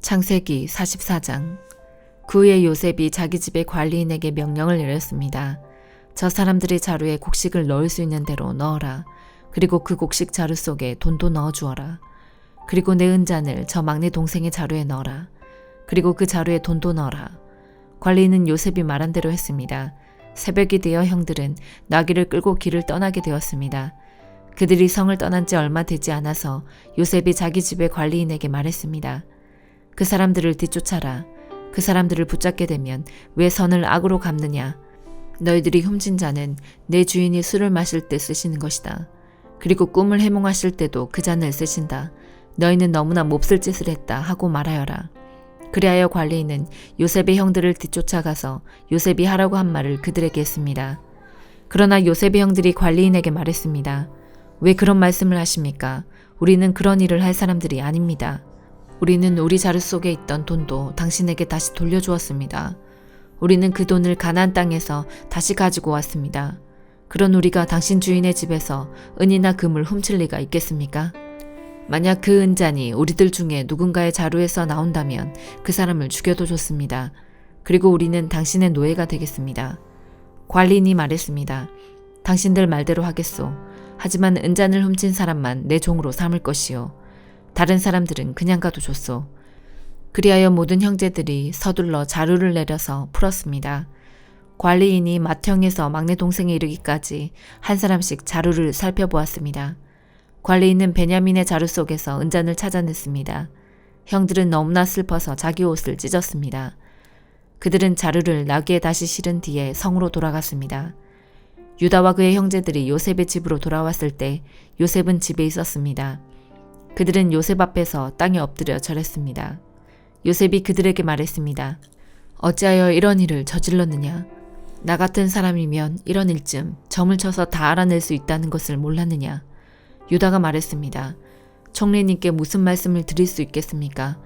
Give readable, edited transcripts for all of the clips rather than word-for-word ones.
창세기 44장. 그 후에 요셉이 자기 집의 관리인에게 명령을 내렸습니다. 저 사람들의 자루에 곡식을 넣을 수 있는 대로 넣어라. 그리고 그 곡식 자루 속에 돈도 넣어주어라. 그리고 내 은잔을 저 막내 동생의 자루에 넣어라. 그리고 그 자루에 돈도 넣어라. 관리인은 요셉이 말한 대로 했습니다. 새벽이 되어 형들은 나귀를 끌고 길을 떠나게 되었습니다. 그들이 성을 떠난 지 얼마 되지 않아서 요셉이 자기 집의 관리인에게 말했습니다. 그 사람들을 뒤쫓아라. 그 사람들을 붙잡게 되면 왜 선을 악으로 갚느냐. 너희들이 훔친 자는 내 주인이 술을 마실 때 쓰시는 것이다. 그리고 꿈을 해몽하실 때도 그 잔을 쓰신다. 너희는 너무나 몹쓸 짓을 했다 하고 말하여라. 그리하여 관리인은 요셉의 형들을 뒤쫓아가서 요셉이 하라고 한 말을 그들에게 했습니다. 그러나 요셉의 형들이 관리인에게 말했습니다. 왜 그런 말씀을 하십니까? 우리는 그런 일을 할 사람들이 아닙니다. 우리는 우리 자루 속에 있던 돈도 당신에게 다시 돌려주었습니다. 우리는 그 돈을 가나안 땅에서 다시 가지고 왔습니다. 그런 우리가 당신 주인의 집에서 은이나 금을 훔칠 리가 있겠습니까? 만약 그 은잔이 우리들 중에 누군가의 자루에서 나온다면 그 사람을 죽여도 좋습니다. 그리고 우리는 당신의 노예가 되겠습니다. 관리인이 말했습니다. 당신들 말대로 하겠소. 하지만 은잔을 훔친 사람만 내 종으로 삼을 것이요. 다른 사람들은 그냥 가도 좋소. 그리하여 모든 형제들이 서둘러 자루를 내려서 풀었습니다. 관리인이 맏형에서 막내 동생에 이르기까지 한 사람씩 자루를 살펴보았습니다. 관리인은 베냐민의 자루 속에서 은잔을 찾아냈습니다. 형들은 너무나 슬퍼서 자기 옷을 찢었습니다. 그들은 자루를 나귀에 다시 실은 뒤에 성으로 돌아갔습니다. 유다와 그의 형제들이 요셉의 집으로 돌아왔을 때 요셉은 집에 있었습니다. 그들은 요셉 앞에서 땅에 엎드려 절했습니다. 요셉이 그들에게 말했습니다. 어찌하여 이런 일을 저질렀느냐? 나 같은 사람이면 이런 일쯤 점을 쳐서 다 알아낼 수 있다는 것을 몰랐느냐? 유다가 말했습니다. 총리님께 무슨 말씀을 드릴 수 있겠습니까?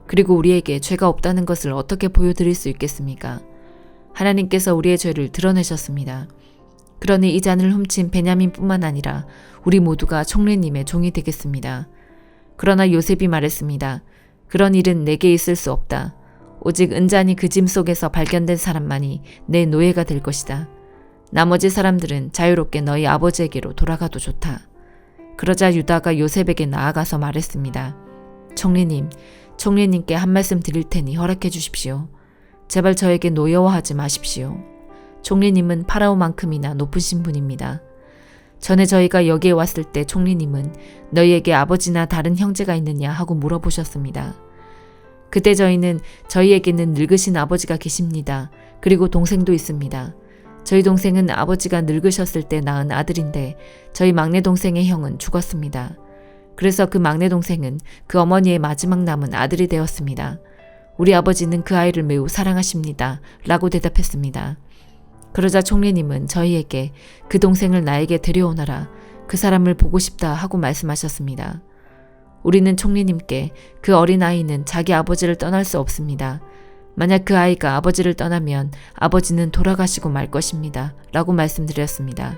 그리고 우리에게 죄가 없다는 것을 어떻게 보여드릴 수 있겠습니까? 하나님께서 우리의 죄를 드러내셨습니다. 그러니 이 잔을 훔친 베냐민뿐만 아니라 우리 모두가 총리님의 종이 되겠습니다. 그러나 요셉이 말했습니다. 그런 일은 내게 있을 수 없다. 오직 은잔이 그 짐 속에서 발견된 사람만이 내 노예가 될 것이다. 나머지 사람들은 자유롭게 너희 아버지에게로 돌아가도 좋다. 그러자 유다가 요셉에게 나아가서 말했습니다. 총리님께 한 말씀 드릴 테니 허락해 주십시오. 제발 저에게 노여워하지 마십시오. 총리님은 파라오만큼이나 높으신 분입니다. 전에 저희가 여기에 왔을 때 총리님은 너희에게 아버지나 다른 형제가 있느냐 하고 물어보셨습니다. 그때 저희에게는 늙으신 아버지가 계십니다. 그리고 동생도 있습니다. 저희 동생은 아버지가 늙으셨을 때 낳은 아들인데 저희 막내 동생의 형은 죽었습니다. 그래서 그 막내 동생은 그 어머니의 마지막 남은 아들이 되었습니다. 우리 아버지는 그 아이를 매우 사랑하십니다. 라고 대답했습니다. 그러자 총리님은 저희에게 그 동생을 나에게 데려오너라. 그 사람을 보고 싶다 하고 말씀하셨습니다. 우리는 총리님께 그 어린아이는 자기 아버지를 떠날 수 없습니다. 만약 그 아이가 아버지를 떠나면 아버지는 돌아가시고 말 것입니다. 라고 말씀드렸습니다.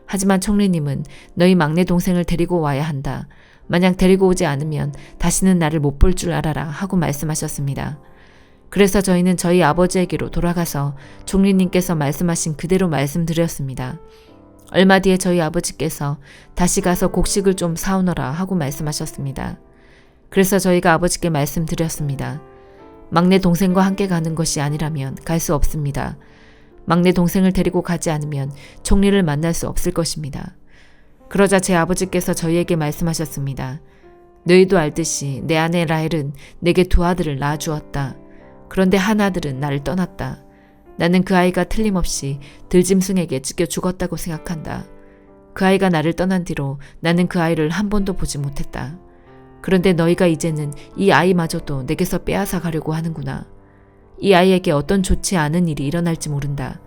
하지만 총리님은 너희 막내 동생을 데리고 와야 한다. 만약 데리고 오지 않으면 다시는 나를 못 볼 줄 알아라 하고 말씀하셨습니다. 그래서 저희는 저희 아버지에게로 돌아가서 총리님께서 말씀하신 그대로 말씀드렸습니다. 얼마 뒤에 저희 아버지께서 다시 가서 곡식을 좀 사오너라 하고 말씀하셨습니다. 그래서 저희가 아버지께 말씀드렸습니다. 막내 동생과 함께 가는 것이 아니라면 갈 수 없습니다. 막내 동생을 데리고 가지 않으면 총리를 만날 수 없을 것입니다. 그러자 제 아버지께서 저희에게 말씀하셨습니다. 너희도 알듯이 내 아내 라헬은 내게 두 아들을 낳아주었다. 그런데 한 아들은 나를 떠났다. 나는 그 아이가 틀림없이 들짐승에게 찢겨 죽었다고 생각한다. 그 아이가 나를 떠난 뒤로 나는 그 아이를 한 번도 보지 못했다. 그런데 너희가 이제는 이 아이마저도 내게서 빼앗아 가려고 하는구나. 이 아이에게 어떤 좋지 않은 일이 일어날지 모른다.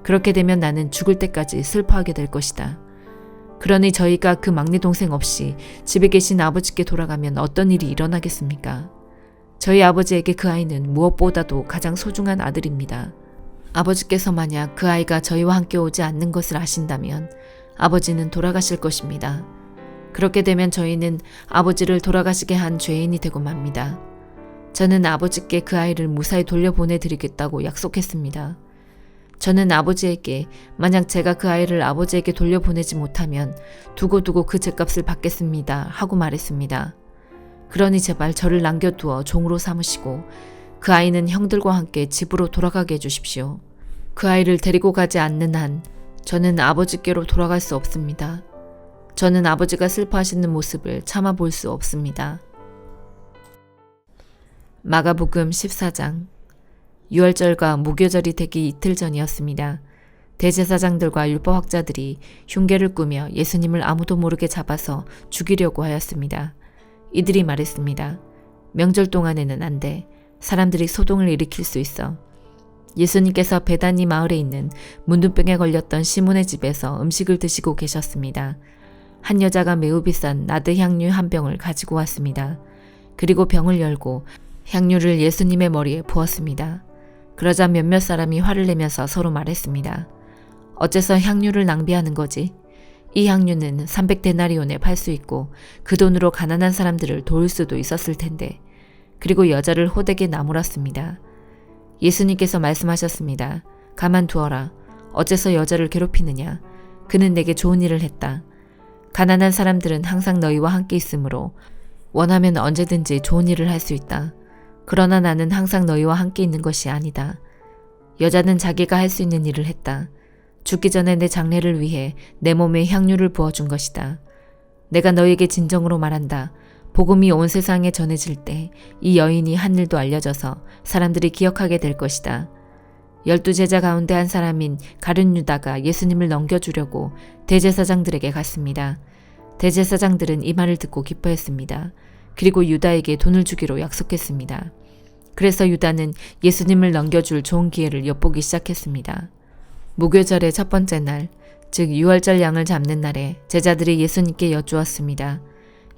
그렇게 되면 나는 죽을 때까지 슬퍼하게 될 것이다. 그러니 저희가 그 막내 동생 없이 집에 계신 아버지께 돌아가면 어떤 일이 일어나겠습니까? 저희 아버지에게 그 아이는 무엇보다도 가장 소중한 아들입니다. 아버지께서 만약 그 아이가 저희와 함께 오지 않는 것을 아신다면 아버지는 돌아가실 것입니다. 그렇게 되면 저희는 아버지를 돌아가시게 한 죄인이 되고 맙니다. 저는 아버지께 그 아이를 무사히 돌려보내드리겠다고 약속했습니다. 저는 아버지에게 만약 제가 그 아이를 아버지에게 돌려보내지 못하면 두고두고 그 죗값을 받겠습니다 하고 말했습니다. 그러니 제발 저를 남겨두어 종으로 삼으시고 그 아이는 형들과 함께 집으로 돌아가게 해주십시오. 그 아이를 데리고 가지 않는 한 저는 아버지께로 돌아갈 수 없습니다. 저는 아버지가 슬퍼하시는 모습을 참아볼 수 없습니다. 마가복음 14장. 유월절과 무교절이 되기 이틀 전이었습니다. 대제사장들과 율법학자들이 흉계를 꾸며 예수님을 아무도 모르게 잡아서 죽이려고 하였습니다. 이들이 말했습니다. 명절 동안에는 안 돼. 사람들이 소동을 일으킬 수 있어. 예수님께서 베다니 마을에 있는 문둥병에 걸렸던 시몬의 집에서 음식을 드시고 계셨습니다. 한 여자가 매우 비싼 나드 향유 한 병을 가지고 왔습니다. 그리고 병을 열고 향유를 예수님의 머리에 부었습니다. 그러자 몇몇 사람이 화를 내면서 서로 말했습니다. 어째서 향유를 낭비하는 거지? 이 향유는 300데나리온에 팔 수 있고 그 돈으로 가난한 사람들을 도울 수도 있었을 텐데. 그리고 여자를 호되게 나무랐습니다. 예수님께서 말씀하셨습니다. 가만두어라. 어째서 여자를 괴롭히느냐? 그는 내게 좋은 일을 했다. 가난한 사람들은 항상 너희와 함께 있으므로 원하면 언제든지 좋은 일을 할 수 있다. 그러나 나는 항상 너희와 함께 있는 것이 아니다. 여자는 자기가 할 수 있는 일을 했다. 죽기 전에 내 장례를 위해 내 몸에 향유를 부어준 것이다. 내가 너희에게 진정으로 말한다. 복음이 온 세상에 전해질 때 이 여인이 한 일도 알려져서 사람들이 기억하게 될 것이다. 12제자 가운데 한 사람인 가룟 유다가 예수님을 넘겨주려고 대제사장들에게 갔습니다. 대제사장들은 이 말을 듣고 기뻐했습니다. 그리고 유다에게 돈을 주기로 약속했습니다. 그래서 유다는 예수님을 넘겨줄 좋은 기회를 엿보기 시작했습니다. 무교절의 첫 번째 날, 즉 유월절 양을 잡는 날에 제자들이 예수님께 여쭈었습니다.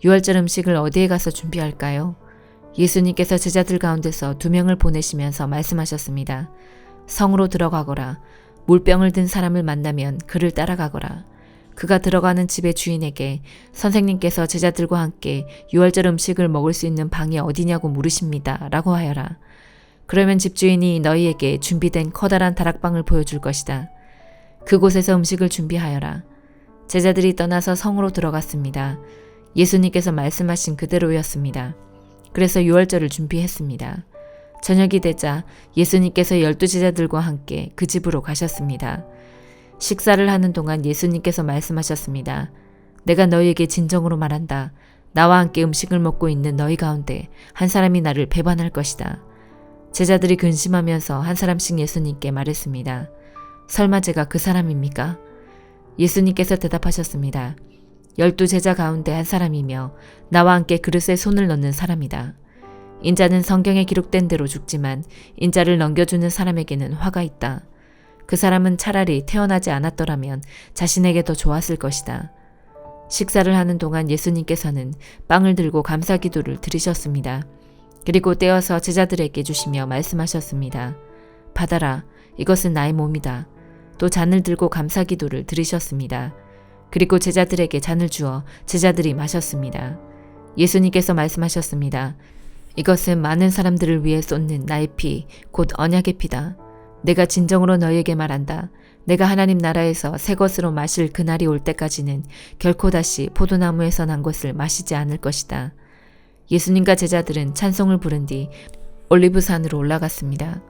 유월절 음식을 어디에 가서 준비할까요? 예수님께서 제자들 가운데서 2명을 보내시면서 말씀하셨습니다. 성으로 들어가거라. 물병을 든 사람을 만나면 그를 따라가거라. 그가 들어가는 집의 주인에게 선생님께서 제자들과 함께 유월절 음식을 먹을 수 있는 방이 어디냐고 물으십니다. 라고 하여라. 그러면 집주인이 너희에게 준비된 커다란 다락방을 보여줄 것이다. 그곳에서 음식을 준비하여라. 제자들이 떠나서 성으로 들어갔습니다. 예수님께서 말씀하신 그대로였습니다. 그래서 유월절을 준비했습니다. 저녁이 되자 예수님께서 12제자들과 함께 그 집으로 가셨습니다. 식사를 하는 동안 예수님께서 말씀하셨습니다. 내가 너희에게 진정으로 말한다. 나와 함께 음식을 먹고 있는 너희 가운데 한 사람이 나를 배반할 것이다. 제자들이 근심하면서 한 사람씩 예수님께 말했습니다. 설마 제가 그 사람입니까? 예수님께서 대답하셨습니다. 12제자 가운데 한 사람이며 나와 함께 그릇에 손을 넣는 사람이다. 인자는 성경에 기록된 대로 죽지만 인자를 넘겨주는 사람에게는 화가 있다. 그 사람은 차라리 태어나지 않았더라면 자신에게 더 좋았을 것이다. 식사를 하는 동안 예수님께서는 빵을 들고 감사기도를 드리셨습니다. 그리고 떼어서 제자들에게 주시며 말씀하셨습니다. 받아라. 이것은 나의 몸이다. 또 잔을 들고 감사기도를 드리셨습니다. 그리고 제자들에게 잔을 주어 제자들이 마셨습니다. 예수님께서 말씀하셨습니다. 이것은 많은 사람들을 위해 쏟는 나의 피, 곧 언약의 피다. 내가 진정으로 너희에게 말한다. 내가 하나님 나라에서 새 것으로 마실 그날이 올 때까지는 결코 다시 포도나무에서 난 것을 마시지 않을 것이다. 예수님과 제자들은 찬송을 부른 뒤 올리브산으로 올라갔습니다.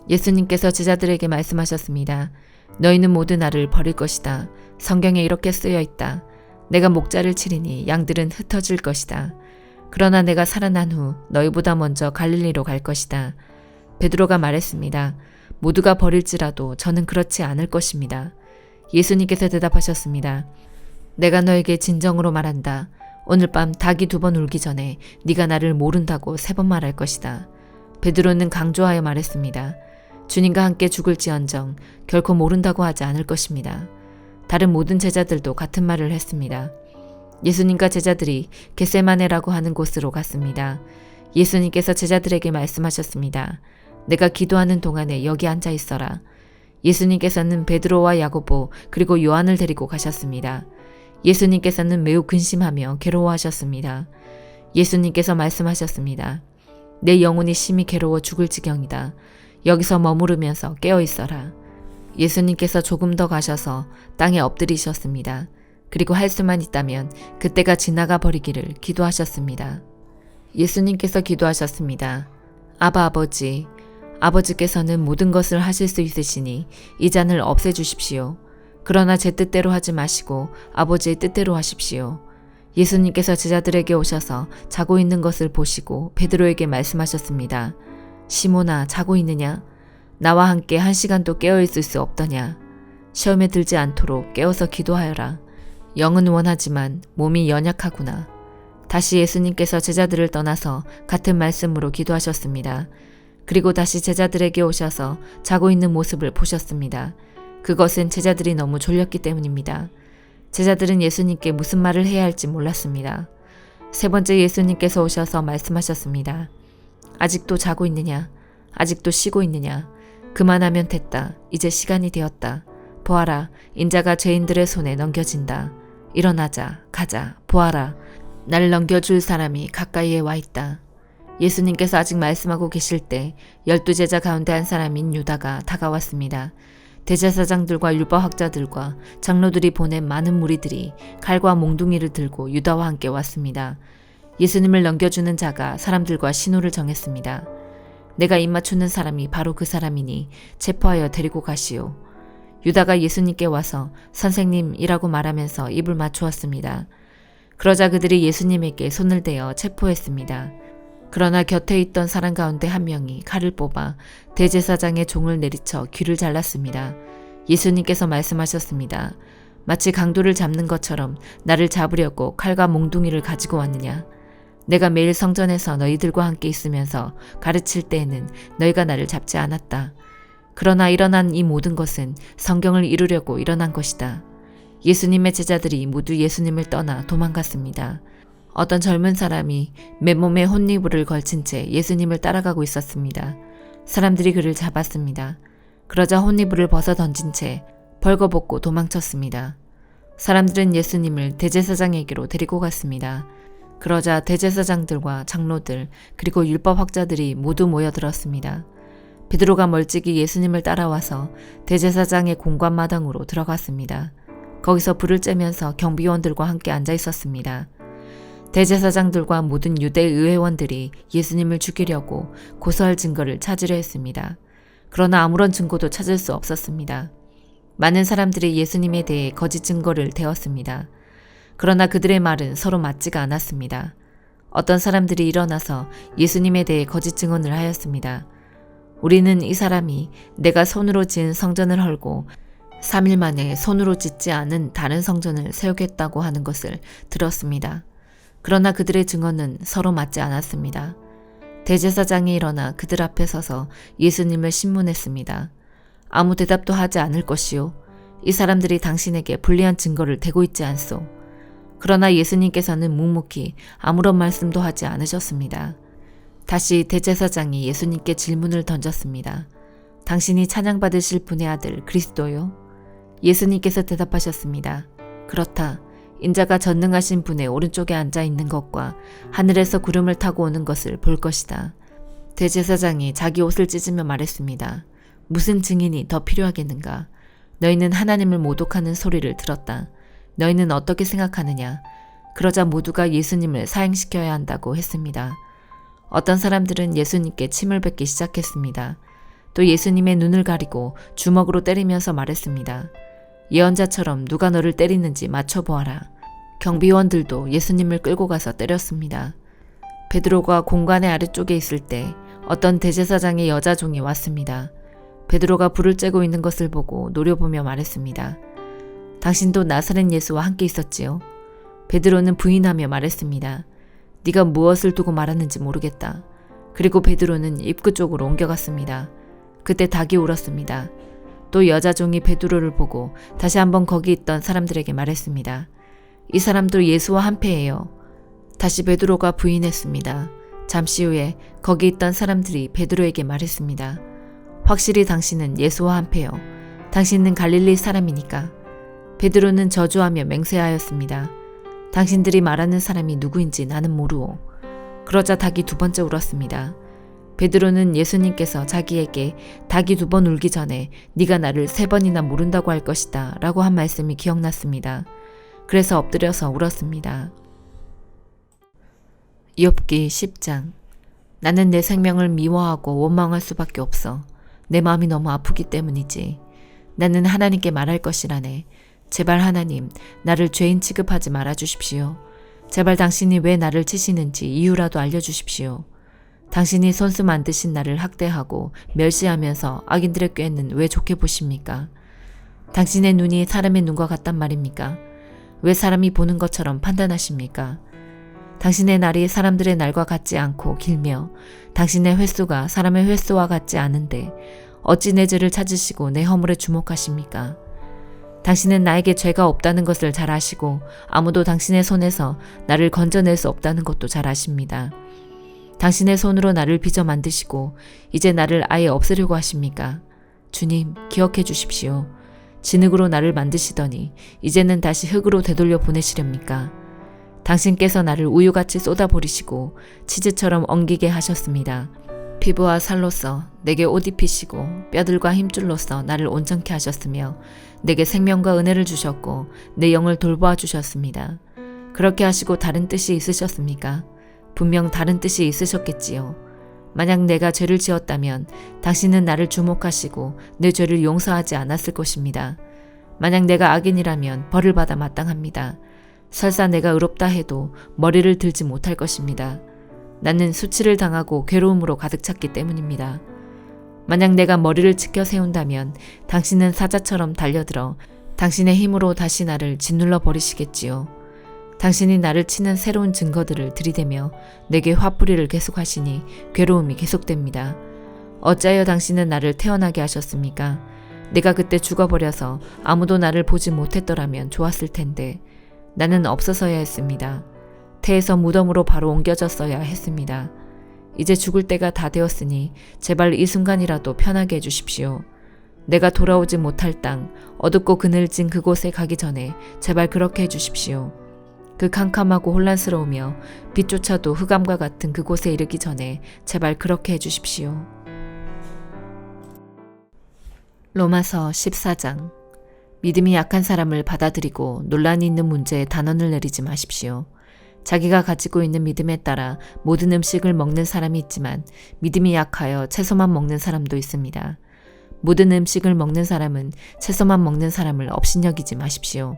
예수님께서 제자들에게 말씀하셨습니다. 너희는 모두 나를 버릴 것이다. 성경에 이렇게 쓰여 있다. 내가 목자를 치리니 양들은 흩어질 것이다. 그러나 내가 살아난 후 너희보다 먼저 갈릴리로 갈 것이다. 베드로가 말했습니다. 모두가 버릴지라도 저는 그렇지 않을 것입니다. 예수님께서 대답하셨습니다. 내가 너에게 진정으로 말한다. 오늘 밤 닭이 2번 울기 전에 네가 나를 모른다고 3번 말할 것이다. 베드로는 강조하여 말했습니다. 주님과 함께 죽을지언정 결코 모른다고 하지 않을 것입니다. 다른 모든 제자들도 같은 말을 했습니다. 예수님과 제자들이 겟세마네라고 하는 곳으로 갔습니다. 예수님께서 제자들에게 말씀하셨습니다. 내가 기도하는 동안에 여기 앉아 있어라. 예수님께서는 베드로와 야고보 그리고 요한을 데리고 가셨습니다. 예수님께서는 매우 근심하며 괴로워하셨습니다. 예수님께서 말씀하셨습니다. 내 영혼이 심히 괴로워 죽을 지경이다. 여기서 머무르면서 깨어 있어라. 예수님께서 조금 더 가셔서 땅에 엎드리셨습니다. 그리고 할 수만 있다면 그때가 지나가 버리기를 기도하셨습니다. 예수님께서 기도하셨습니다. 아바 아버지, 아버지께서는 모든 것을 하실 수 있으시니 이 잔을 없애주십시오. 그러나 제 뜻대로 하지 마시고 아버지의 뜻대로 하십시오. 예수님께서 제자들에게 오셔서 자고 있는 것을 보시고 베드로에게 말씀하셨습니다. 시몬아, 자고 있느냐? 나와 함께 1시간도 깨어 있을 수 없더냐? 시험에 들지 않도록 깨어서 기도하여라. 영은 원하지만 몸이 연약하구나. 다시 예수님께서 제자들을 떠나서 같은 말씀으로 기도하셨습니다. 그리고 다시 제자들에게 오셔서 자고 있는 모습을 보셨습니다. 그것은 제자들이 너무 졸렸기 때문입니다. 제자들은 예수님께 무슨 말을 해야 할지 몰랐습니다. 세 번째 예수님께서 오셔서 말씀하셨습니다. 아직도 자고 있느냐? 아직도 쉬고 있느냐? 그만하면 됐다. 이제 시간이 되었다. 보아라, 인자가 죄인들의 손에 넘겨진다. 일어나자, 가자, 보아라. 날 넘겨줄 사람이 가까이에 와 있다. 예수님께서 아직 말씀하고 계실 때 12제자 가운데 한 사람인 유다가 다가왔습니다. 대제사장들과 율법학자들과 장로들이 보낸 많은 무리들이 칼과 몽둥이를 들고 유다와 함께 왔습니다. 예수님을 넘겨주는 자가 사람들과 신호를 정했습니다. 내가 입맞추는 사람이 바로 그 사람이니 체포하여 데리고 가시오. 유다가 예수님께 와서 선생님이라고 말하면서 입을 맞추었습니다. 그러자 그들이 예수님에게 손을 대어 체포했습니다. 그러나 곁에 있던 사람 가운데 한 명이 칼을 뽑아 대제사장의 종을 내리쳐 귀를 잘랐습니다. 예수님께서 말씀하셨습니다. 마치 강도를 잡는 것처럼 나를 잡으려고 칼과 몽둥이를 가지고 왔느냐? 내가 매일 성전에서 너희들과 함께 있으면서 가르칠 때에는 너희가 나를 잡지 않았다. 그러나 일어난 이 모든 것은 성경을 이루려고 일어난 것이다. 예수님의 제자들이 모두 예수님을 떠나 도망갔습니다. 어떤 젊은 사람이 맨몸에 혼니부를 걸친 채 예수님을 따라가고 있었습니다. 사람들이 그를 잡았습니다. 그러자 혼니부를 벗어 던진 채 벌거벗고 도망쳤습니다. 사람들은 예수님을 대제사장에게로 데리고 갔습니다. 그러자 대제사장들과 장로들 그리고 율법학자들이 모두 모여들었습니다. 베드로가 멀찍이 예수님을 따라와서 대제사장의 공관마당으로 들어갔습니다. 거기서 불을 쬐면서 경비원들과 함께 앉아 있었습니다. 대제사장들과 모든 유대 의회원들이 예수님을 죽이려고 고소할 증거를 찾으려 했습니다. 그러나 아무런 증거도 찾을 수 없었습니다. 많은 사람들이 예수님에 대해 거짓 증거를 대었습니다. 그러나 그들의 말은 서로 맞지가 않았습니다. 어떤 사람들이 일어나서 예수님에 대해 거짓 증언을 하였습니다. 우리는 이 사람이 내가 손으로 지은 성전을 헐고 3일 만에 손으로 짓지 않은 다른 성전을 세우겠다고 하는 것을 들었습니다. 그러나 그들의 증언은 서로 맞지 않았습니다. 대제사장이 일어나 그들 앞에 서서 예수님을 신문했습니다. 아무 대답도 하지 않을 것이요. 이 사람들이 당신에게 불리한 증거를 대고 있지 않소. 그러나 예수님께서는 묵묵히 아무런 말씀도 하지 않으셨습니다. 다시 대제사장이 예수님께 질문을 던졌습니다. 당신이 찬양받으실 분의 아들 그리스도요? 예수님께서 대답하셨습니다. 그렇다. 인자가 전능하신 분의 오른쪽에 앉아 있는 것과 하늘에서 구름을 타고 오는 것을 볼 것이다. 대제사장이 자기 옷을 찢으며 말했습니다. 무슨 증인이 더 필요하겠는가? 너희는 하나님을 모독하는 소리를 들었다. 너희는 어떻게 생각하느냐? 그러자 모두가 예수님을 사형시켜야 한다고 했습니다. 어떤 사람들은 예수님께 침을 뱉기 시작했습니다. 또 예수님의 눈을 가리고 주먹으로 때리면서 말했습니다. 예언자처럼 누가 너를 때리는지 맞춰보아라. 경비원들도 예수님을 끌고 가서 때렸습니다. 베드로가 공관의 아래쪽에 있을 때 어떤 대제사장의 여자 종이 왔습니다. 베드로가 불을 쬐고 있는 것을 보고 노려보며 말했습니다. 당신도 나사렛 예수와 함께 있었지요? 베드로는 부인하며 말했습니다. 네가 무엇을 두고 말하는지 모르겠다. 그리고 베드로는 입구 쪽으로 옮겨갔습니다. 그때 닭이 울었습니다. 또 여자 종이 베드로를 보고 다시 한번 거기 있던 사람들에게 말했습니다. 이 사람도 예수와 한패예요. 다시 베드로가 부인했습니다. 잠시 후에 거기 있던 사람들이 베드로에게 말했습니다. 확실히 당신은 예수와 한패요. 당신은 갈릴리 사람이니까. 베드로는 저주하며 맹세하였습니다. 당신들이 말하는 사람이 누구인지 나는 모르오. 그러자 닭이 두 번째 울었습니다. 베드로는 예수님께서 자기에게 닭이 2번 울기 전에 네가 나를 3번이나 모른다고 할 것이다 라고 한 말씀이 기억났습니다. 그래서 엎드려서 울었습니다. 욥기 10장. 나는 내 생명을 미워하고 원망할 수밖에 없어. 내 마음이 너무 아프기 때문이지. 나는 하나님께 말할 것이라네. 제발 하나님, 나를 죄인 취급하지 말아 주십시오. 제발 당신이 왜 나를 치시는지 이유라도 알려주십시오. 당신이 손수 만드신 나를 학대하고 멸시하면서 악인들의 꾀는 왜 좋게 보십니까? 당신의 눈이 사람의 눈과 같단 말입니까? 왜 사람이 보는 것처럼 판단하십니까? 당신의 날이 사람들의 날과 같지 않고 길며 당신의 횟수가 사람의 횟수와 같지 않은데 어찌 내 죄를 찾으시고 내 허물에 주목하십니까? 당신은 나에게 죄가 없다는 것을 잘 아시고 아무도 당신의 손에서 나를 건져낼 수 없다는 것도 잘 아십니다. 당신의 손으로 나를 빚어 만드시고 이제 나를 아예 없애려고 하십니까? 주님, 기억해 주십시오. 진흙으로 나를 만드시더니 이제는 다시 흙으로 되돌려 보내시렵니까? 당신께서 나를 우유같이 쏟아버리시고 치즈처럼 엉기게 하셨습니다. 피부와 살로서 내게 옷 입히시고 뼈들과 힘줄로서 나를 온전케 하셨으며 내게 생명과 은혜를 주셨고 내 영을 돌보아 주셨습니다. 그렇게 하시고 다른 뜻이 있으셨습니까? 분명 다른 뜻이 있으셨겠지요. 만약 내가 죄를 지었다면 당신은 나를 주목하시고 내 죄를 용서하지 않았을 것입니다. 만약 내가 악인이라면 벌을 받아 마땅합니다. 설사 내가 의롭다 해도 머리를 들지 못할 것입니다. 나는 수치를 당하고 괴로움으로 가득 찼기 때문입니다. 만약 내가 머리를 치켜 세운다면 당신은 사자처럼 달려들어 당신의 힘으로 다시 나를 짓눌러 버리시겠지요. 당신이 나를 치는 새로운 증거들을 들이대며 내게 화풀이를 계속하시니 괴로움이 계속됩니다. 어찌하여 당신은 나를 태어나게 하셨습니까? 내가 그때 죽어버려서 아무도 나를 보지 못했더라면 좋았을 텐데 나는 없어서야 했습니다. 태에서 무덤으로 바로 옮겨졌어야 했습니다. 이제 죽을 때가 다 되었으니 제발 이 순간이라도 편하게 해주십시오. 내가 돌아오지 못할 땅, 어둡고 그늘진 그곳에 가기 전에 제발 그렇게 해주십시오. 그 캄캄하고 혼란스러우며 빛조차도 흑암과 같은 그곳에 이르기 전에 제발 그렇게 해주십시오. 로마서 14장. 믿음이 약한 사람을 받아들이고 논란이 있는 문제에 단언을 내리지 마십시오. 자기가 가지고 있는 믿음에 따라 모든 음식을 먹는 사람이 있지만 믿음이 약하여 채소만 먹는 사람도 있습니다. 모든 음식을 먹는 사람은 채소만 먹는 사람을 업신여기지 마십시오.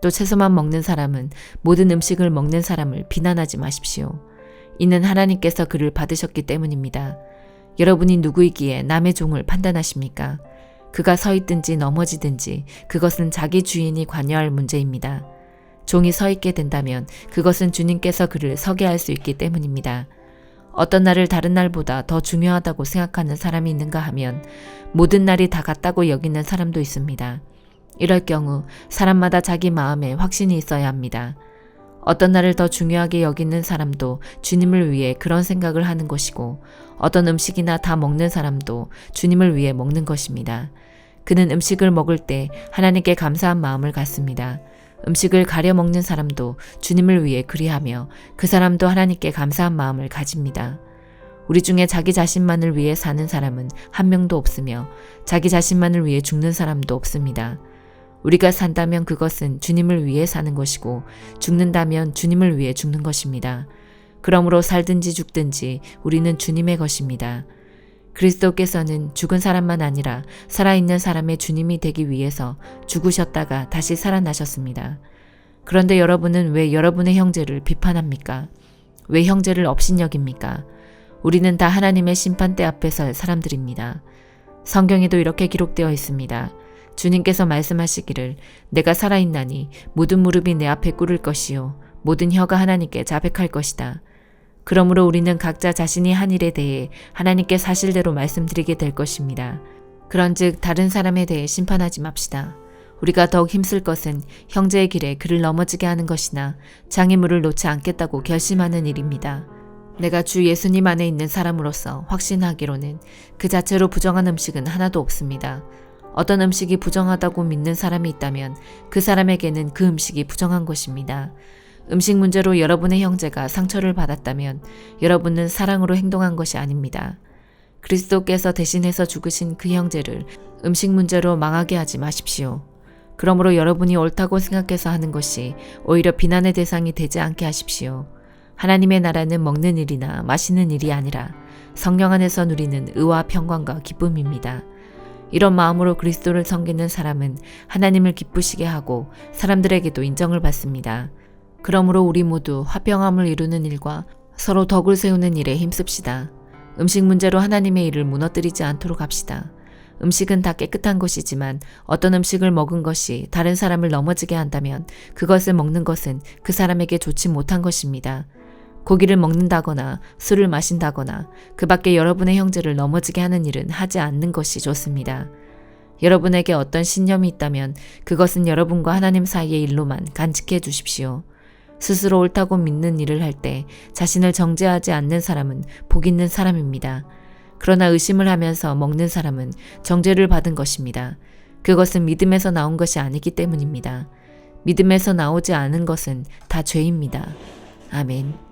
또 채소만 먹는 사람은 모든 음식을 먹는 사람을 비난하지 마십시오. 이는 하나님께서 그를 받으셨기 때문입니다. 여러분이 누구이기에 남의 종을 판단하십니까? 그가 서 있든지 넘어지든지 그것은 자기 주인이 관여할 문제입니다. 종이 서 있게 된다면 그것은 주님께서 그를 서게 할 수 있기 때문입니다. 어떤 날을 다른 날보다 더 중요하다고 생각하는 사람이 있는가 하면 모든 날이 다 같다고 여기는 사람도 있습니다. 이럴 경우 사람마다 자기 마음에 확신이 있어야 합니다. 어떤 날을 더 중요하게 여기는 사람도 주님을 위해 그런 생각을 하는 것이고 어떤 음식이나 다 먹는 사람도 주님을 위해 먹는 것입니다. 그는 음식을 먹을 때 하나님께 감사한 마음을 갖습니다. 음식을 가려 먹는 사람도 주님을 위해 그리하며 그 사람도 하나님께 감사한 마음을 가집니다. 우리 중에 자기 자신만을 위해 사는 사람은 한 명도 없으며 자기 자신만을 위해 죽는 사람도 없습니다. 우리가 산다면 그것은 주님을 위해 사는 것이고 죽는다면 주님을 위해 죽는 것입니다. 그러므로 살든지 죽든지 우리는 주님의 것입니다. 그리스도께서는 죽은 사람만 아니라 살아있는 사람의 주님이 되기 위해서 죽으셨다가 다시 살아나셨습니다. 그런데 여러분은 왜 여러분의 형제를 비판합니까? 왜 형제를 업신여깁니까? 우리는 다 하나님의 심판대 앞에 설 사람들입니다. 성경에도 이렇게 기록되어 있습니다. 주님께서 말씀하시기를 내가 살아있나니 모든 무릎이 내 앞에 꿇을 것이요 모든 혀가 하나님께 자백할 것이다. 그러므로 우리는 각자 자신이 한 일에 대해 하나님께 사실대로 말씀드리게 될 것입니다. 그런즉 다른 사람에 대해 심판하지 맙시다. 우리가 더욱 힘쓸 것은 형제의 길에 그를 넘어지게 하는 것이나 장애물을 놓지 않겠다고 결심하는 일입니다. 내가 주 예수님 안에 있는 사람으로서 확신하기로는 그 자체로 부정한 음식은 하나도 없습니다. 어떤 음식이 부정하다고 믿는 사람이 있다면 그 사람에게는 그 음식이 부정한 것입니다. 음식 문제로 여러분의 형제가 상처를 받았다면 여러분은 사랑으로 행동한 것이 아닙니다. 그리스도께서 대신해서 죽으신 그 형제를 음식 문제로 망하게 하지 마십시오. 그러므로 여러분이 옳다고 생각해서 하는 것이 오히려 비난의 대상이 되지 않게 하십시오. 하나님의 나라는 먹는 일이나 마시는 일이 아니라 성령 안에서 누리는 의와 평강과 기쁨입니다. 이런 마음으로 그리스도를 섬기는 사람은 하나님을 기쁘시게 하고 사람들에게도 인정을 받습니다. 그러므로 우리 모두 화평함을 이루는 일과 서로 덕을 세우는 일에 힘씁시다. 음식 문제로 하나님의 일을 무너뜨리지 않도록 합시다. 음식은 다 깨끗한 것이지만 어떤 음식을 먹은 것이 다른 사람을 넘어지게 한다면 그것을 먹는 것은 그 사람에게 좋지 못한 것입니다. 고기를 먹는다거나 술을 마신다거나 그 밖에 여러분의 형제를 넘어지게 하는 일은 하지 않는 것이 좋습니다. 여러분에게 어떤 신념이 있다면 그것은 여러분과 하나님 사이의 일로만 간직해 두십시오. 스스로 옳다고 믿는 일을 할 때 자신을 정죄하지 않는 사람은 복 있는 사람입니다. 그러나 의심을 하면서 먹는 사람은 정죄를 받은 것입니다. 그것은 믿음에서 나온 것이 아니기 때문입니다. 믿음에서 나오지 않은 것은 다 죄입니다. 아멘.